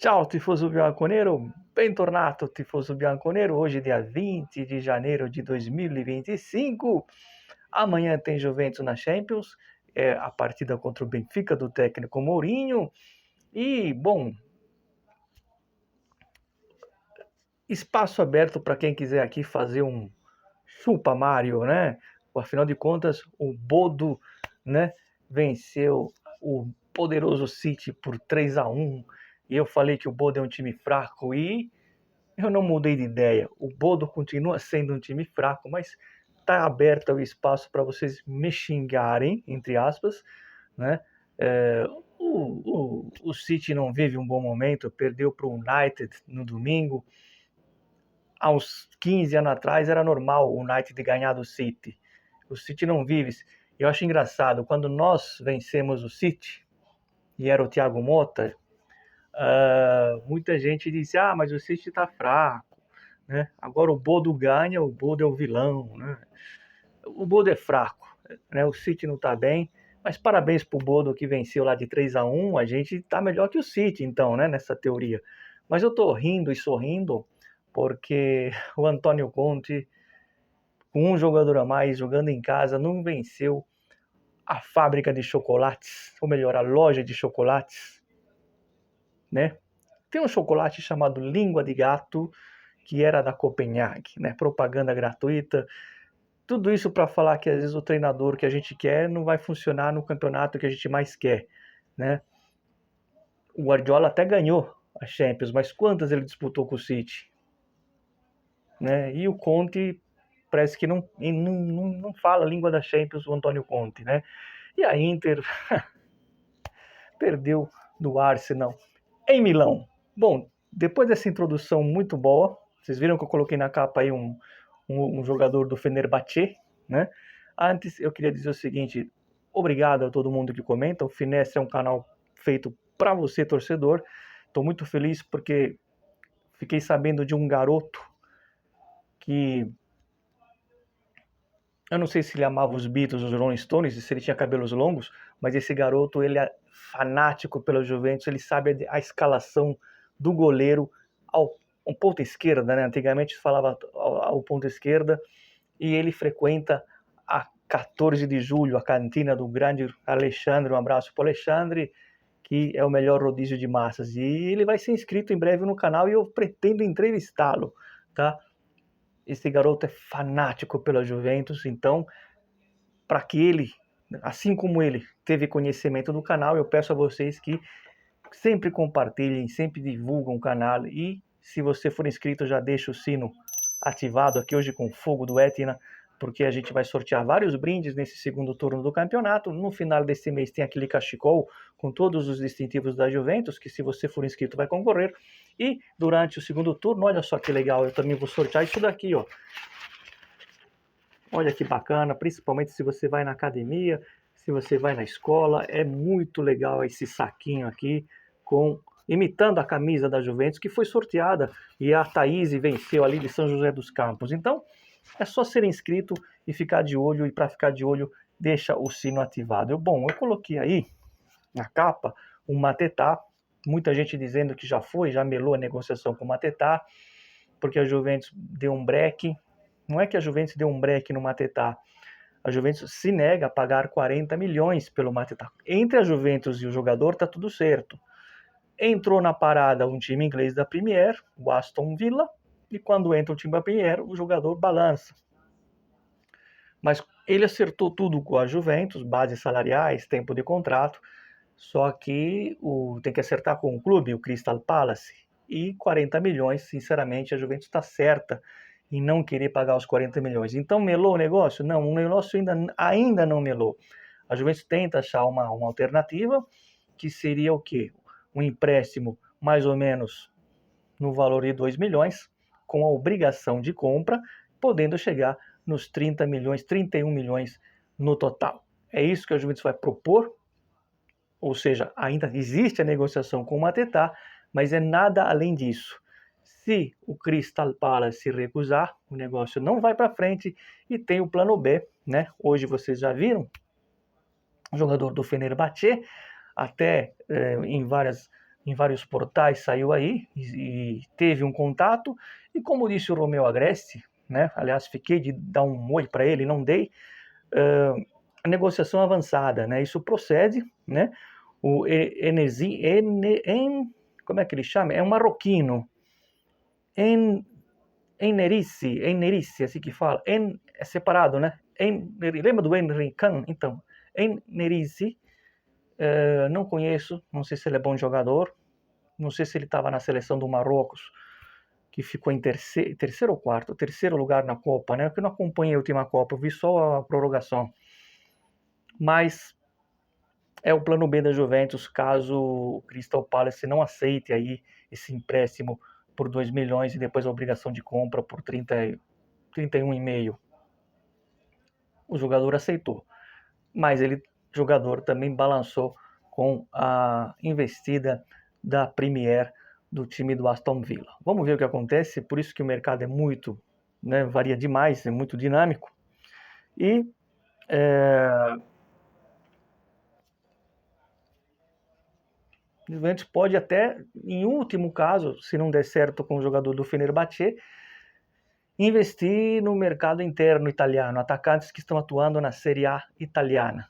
Ciao tifoso bianconero, bentornato tifoso bianconero. Hoje dia 20 de janeiro de 2025. Amanhã tem Juventus na Champions, a partida contra o Benfica do técnico Mourinho. E, bom, espaço aberto para quem quiser aqui fazer um chupa Mario, né? Afinal de contas, o Bodo, né, venceu o poderoso City por 3-1. E eu falei que o Bodo é um time fraco e eu não mudei de ideia. O Bodo continua sendo um time fraco, mas está aberto o espaço para vocês me xingarem, entre aspas, né? É, o City não vive um bom momento, perdeu para o United no domingo. Há uns 15 anos atrás era normal o United ganhar do City. O City não vive. Eu acho engraçado, quando nós vencemos o City, e era o Thiago Motta, muita gente disse, mas o City está fraco. Né? Agora o Bodo ganha, o Bodo é o vilão. Né? O Bodo é fraco, né? O City não está bem, mas parabéns para o Bodo que venceu lá de 3-1. A gente está melhor que o City, então, né? Nessa teoria. Mas eu estou rindo e sorrindo porque o Antônio Conte, com um jogador a mais, jogando em casa, não venceu a fábrica de chocolates, ou melhor, a loja de chocolates, né? Tem um chocolate chamado Língua de Gato, que era da Copenhague, né? Propaganda gratuita. Tudo isso para falar que às vezes o treinador que a gente quer não vai funcionar no campeonato que a gente mais quer, né? O Guardiola até ganhou a Champions, mas quantas ele disputou com o City, né? E o Conte parece que não fala a língua da Champions, o Antônio Conte, né? E a Inter perdeu do Arsenal em Milão. Bom, depois dessa introdução muito boa, vocês viram que eu coloquei na capa aí um jogador do Fenerbahçe, né? Antes eu queria dizer o seguinte, obrigado a todo mundo que comenta, o Finestre é um canal feito para você, torcedor. Estou muito feliz porque fiquei sabendo de um garoto que eu não sei se ele amava os Beatles, os Rolling Stones, se ele tinha cabelos longos, mas esse garoto, ele é fanático pela Juventus, ele sabe a escalação do goleiro ao ponta esquerda, né? Antigamente se falava ao ponta esquerda, e ele frequenta a 14 de julho, a cantina do grande Alexandre, um abraço para o Alexandre, que é o melhor rodízio de massas, e ele vai ser inscrito em breve no canal e eu pretendo entrevistá-lo, tá? Esse garoto é fanático pela Juventus, então, para que ele, assim como ele, teve conhecimento do canal, eu peço a vocês que sempre compartilhem, sempre divulgam o canal e, se você for inscrito, já deixa o sino ativado aqui hoje com o Fogo do Etna, porque a gente vai sortear vários brindes nesse segundo turno do campeonato. No final desse mês tem aquele cachecol com todos os distintivos da Juventus, que se você for inscrito vai concorrer. E durante o segundo turno, olha só que legal, eu também vou sortear isso daqui, ó. Olha que bacana, principalmente se você vai na academia, se você vai na escola, é muito legal esse saquinho aqui, imitando a camisa da Juventus, que foi sorteada, e a Thaís venceu ali de São José dos Campos. Então, é só ser inscrito e ficar de olho, e para ficar de olho, deixa o sino ativado. Bom, eu coloquei aí na capa o Matetá, muita gente dizendo que já melou a negociação com o Matetá, porque a Juventus deu um breque. Não é que a Juventus deu um breque no Matetá, a Juventus se nega a pagar 40 milhões pelo Matetá. Entre a Juventus e o jogador tá tudo certo. Entrou na parada um time inglês da Premier, o Aston Villa, e quando entra o time da Premier, o jogador balança. Mas ele acertou tudo com a Juventus, bases salariais, tempo de contrato, só que tem que acertar com o clube, o Crystal Palace, e 40 milhões, sinceramente, a Juventus está certa em não querer pagar os 40 milhões. Então, melou o negócio? Não, o negócio ainda não melou. A Juventus tenta achar uma alternativa, que seria o quê? Um empréstimo mais ou menos no valor de 2 milhões, com a obrigação de compra, podendo chegar nos 30 milhões, 31 milhões no total. É isso que a Juventus vai propor, ou seja, ainda existe a negociação com o Matetá, mas é nada além disso. Se o Crystal Palace se recusar, o negócio não vai para frente e tem o plano B, né? Hoje vocês já viram, o jogador do Fenerbahçe, até em várias em vários portais, saiu aí e teve um contato. E como disse o Romeu Agreste, né? Aliás, fiquei de dar um oi para ele, não dei. A negociação avançada, né? Isso procede, né? O Enesi, como é que ele chama? É um marroquino. Enerice, assim que fala. É separado, né? Lembra do Henry Khan? Então, Enerice, não conheço, não sei se ele é bom jogador, não sei se ele estava na seleção do Marrocos, que ficou em terceiro ou quarto, terceiro lugar na Copa, né? Eu não acompanhei a última Copa, eu vi só a prorrogação. Mas é o plano B da Juventus, caso o Crystal Palace não aceite aí esse empréstimo por 2 milhões e depois a obrigação de compra por 31,5. O jogador aceitou, mas o jogador também balançou com a investida da Premier do time do Aston Villa. Vamos ver o que acontece, por isso que o mercado é muito, né, varia demais, é muito dinâmico. E o Juventus pode até, em último caso, se não der certo com o jogador do Fenerbahçe, investir no mercado interno italiano, atacantes que estão atuando na Serie A italiana.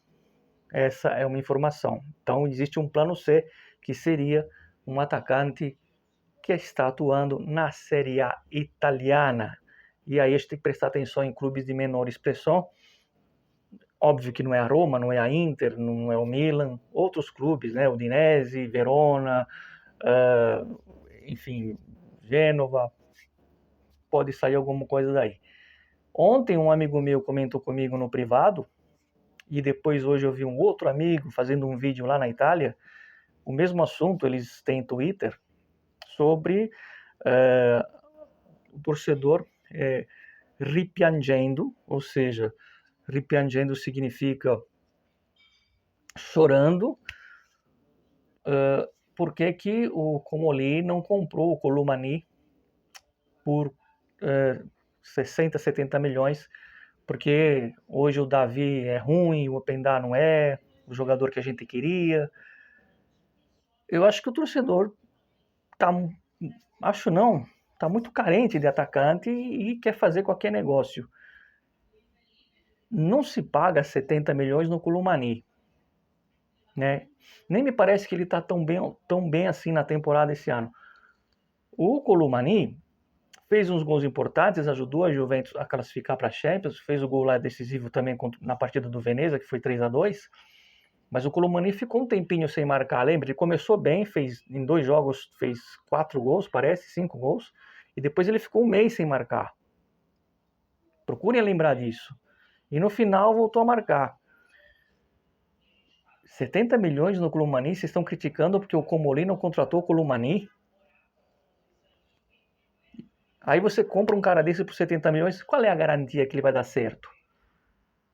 Essa é uma informação. Então, existe um plano C, que seria um atacante que está atuando na Serie A italiana. E aí a gente tem que prestar atenção em clubes de menor expressão. Óbvio que não é a Roma, não é a Inter, não é o Milan, outros clubes, né? Udinese, Verona, enfim, Gênova, pode sair alguma coisa daí. Ontem um amigo meu comentou comigo no privado, e depois hoje eu vi um outro amigo fazendo um vídeo lá na Itália, o mesmo assunto, eles têm Twitter, sobre o torcedor ripiangendo, ou seja, ripiangendo significa chorando, por que o Comoli não comprou o Colomani por 60, 70 milhões, porque hoje o Davi é ruim, o Openda não é, o jogador que a gente queria. Eu acho que o torcedor tá, acho não, tá muito carente de atacante e quer fazer qualquer negócio. Não se paga 70 milhões no Colomani, né? Nem me parece que ele tá tão bem assim na temporada esse ano. O Colomani fez uns gols importantes, ajudou a Juventus a classificar para a Champions, fez o gol lá decisivo também na partida do Veneza, que foi 3-2. Mas o Colomani ficou um tempinho sem marcar, lembra? Ele começou bem, fez em 2 jogos, fez 4 gols, parece, 5 gols, e depois ele ficou um mês sem marcar. Procurem lembrar disso. E no final voltou a marcar. 70 milhões no Colomani, vocês estão criticando porque o Comoli não contratou o Colomani? Aí você compra um cara desse por 70 milhões, qual é a garantia que ele vai dar certo?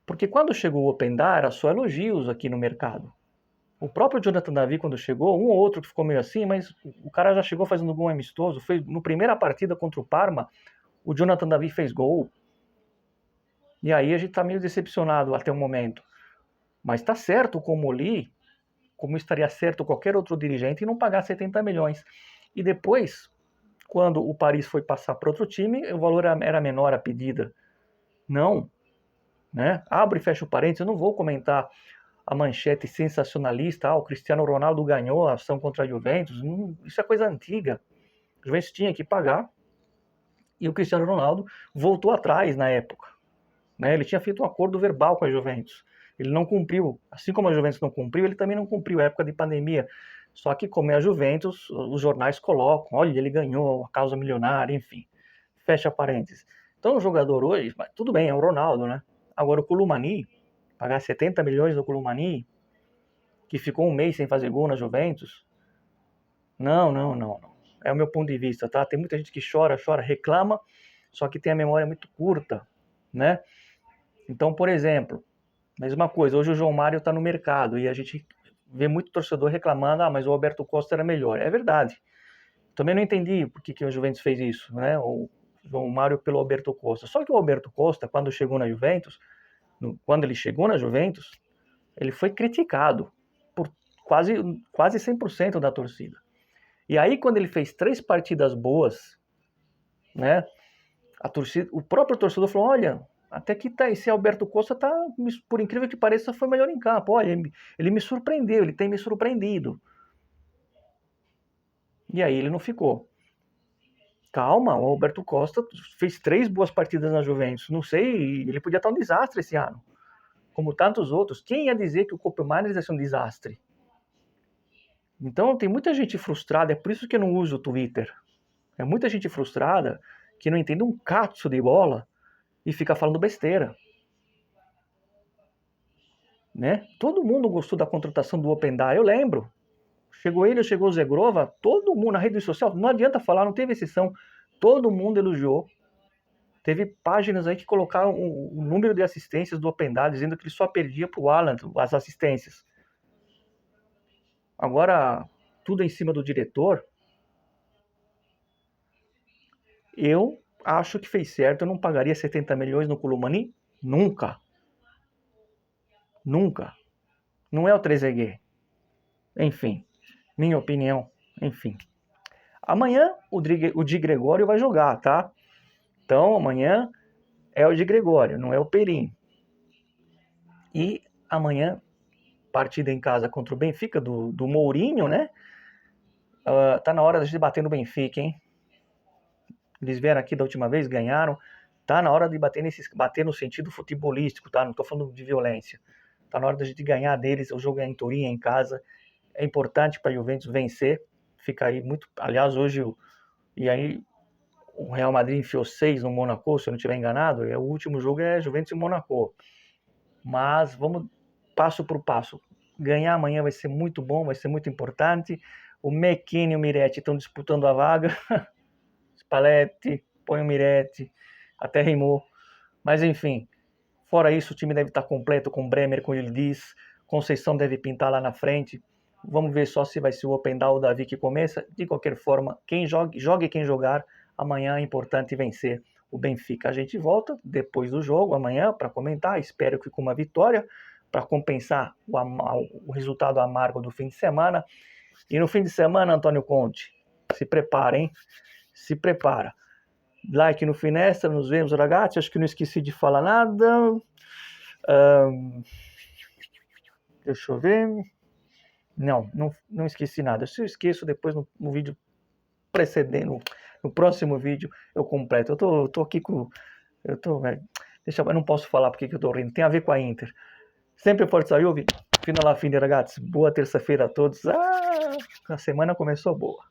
Porque quando chegou o Openda, era só elogios aqui no mercado. O próprio Jonathan Davi, quando chegou, um ou outro que ficou meio assim, mas o cara já chegou fazendo gol amistoso. Fez, no primeira partida contra o Parma, o Jonathan Davi fez gol. E aí a gente tá meio decepcionado até o momento. Mas tá certo o Comoli, como estaria certo qualquer outro dirigente, não pagar 70 milhões. E depois, quando o Paris foi passar para outro time, o valor era menor a pedida. Não, né? Abre e fecha o parênteses, eu não vou comentar a manchete sensacionalista, o Cristiano Ronaldo ganhou a ação contra a Juventus, isso é coisa antiga. A Juventus tinha que pagar e o Cristiano Ronaldo voltou atrás na época. Né? Ele tinha feito um acordo verbal com a Juventus. Ele não cumpriu, assim como a Juventus não cumpriu, ele também não cumpriu, época de pandemia. Só que como é a Juventus, os jornais colocam, olha, ele ganhou a causa milionária, enfim. Fecha parênteses. Então o jogador hoje, tudo bem, é o Ronaldo, né? Agora o Colomani, pagar 70 milhões no Colomani, que ficou um mês sem fazer gol na Juventus, não. É o meu ponto de vista, tá? Tem muita gente que chora, reclama, só que tem a memória muito curta, né? Então, por exemplo, mesma coisa, hoje o João Mário tá no mercado e a gente vê muito torcedor reclamando, mas o Alberto Costa era melhor. É verdade. Também não entendi por que o Juventus fez isso, né? O João Mário pelo Alberto Costa. Só que o Alberto Costa, quando chegou na Juventus, quando ele chegou na Juventus, ele foi criticado por quase 100% da torcida. E aí, quando ele fez 3 partidas boas, né? A torcida, o próprio torcedor falou: olha, até que tá, esse Alberto Costa tá, por incrível que pareça, foi melhor em campo. Olha, ele me surpreendeu, ele tem me surpreendido. E aí ele não ficou. Calma, o Alberto Costa fez 3 boas partidas na Juventus. Não sei, ele podia estar um desastre esse ano. Como tantos outros. Quem ia dizer que o Kopenhagen ia ser um desastre? Então tem muita gente frustrada, é por isso que eu não uso o Twitter. É muita gente frustrada que não entende um catso de bola e fica falando besteira. Né? Todo mundo gostou da contratação do Openda, eu lembro. Chegou ele, chegou o Zegrova, todo mundo na rede social, não adianta falar, não teve exceção. Todo mundo elogiou. Teve páginas aí que colocaram o número de assistências do Openda, dizendo que ele só perdia para o Alan as assistências. Agora, tudo em cima do diretor, eu acho que fez certo. Eu não pagaria 70 milhões no Colomani, nunca. Nunca. Não é o Trezeguet. Enfim, minha opinião, enfim. Amanhã o Di Gregório vai jogar, tá? Então amanhã é o Di Gregório, não é o Perin. E amanhã, partida em casa contra o Benfica, do Mourinho, né? Tá na hora de gente bater no Benfica, hein? Eles vieram aqui da última vez, ganharam. Tá na hora de bater no sentido futebolístico, tá? Não tô falando de violência. Tá na hora da gente ganhar deles. O jogo é em Turim, é em casa. É importante para a Juventus vencer. Fica aí muito... Aliás, hoje... E aí, o Real Madrid enfiou 6 no Monaco, se eu não estiver enganado. O último jogo é Juventus e Monaco. Mas vamos passo por passo. Ganhar amanhã vai ser muito bom, vai ser muito importante. O McKennie e o Miretti estão disputando a vaga. Spalletti, põe o Miretti, até rimou. Mas enfim, fora isso, o time deve estar completo com Bremer, com Yildiz. Conceição deve pintar lá na frente. Vamos ver só se vai ser o Openda ou o Davi que começa. De qualquer forma, quem jogue quem jogar, amanhã é importante vencer o Benfica. A gente volta depois do jogo, amanhã, para comentar. Espero que com uma vitória, para compensar o resultado amargo do fim de semana. E no fim de semana, Antônio Conte, se prepara, hein? Se prepara. Like no Finestra, nos vemos, ragazzi. Acho que não esqueci de falar nada. Deixa eu ver. Não esqueci nada. Se eu esqueço, depois no vídeo precedente, no próximo vídeo, eu completo. Eu tô aqui com... eu não posso falar porque eu tô rindo. Tem a ver com a Inter. Sempre Forza Juve. Fino alla fine, ragazzi. Boa terça-feira a todos. A semana começou boa.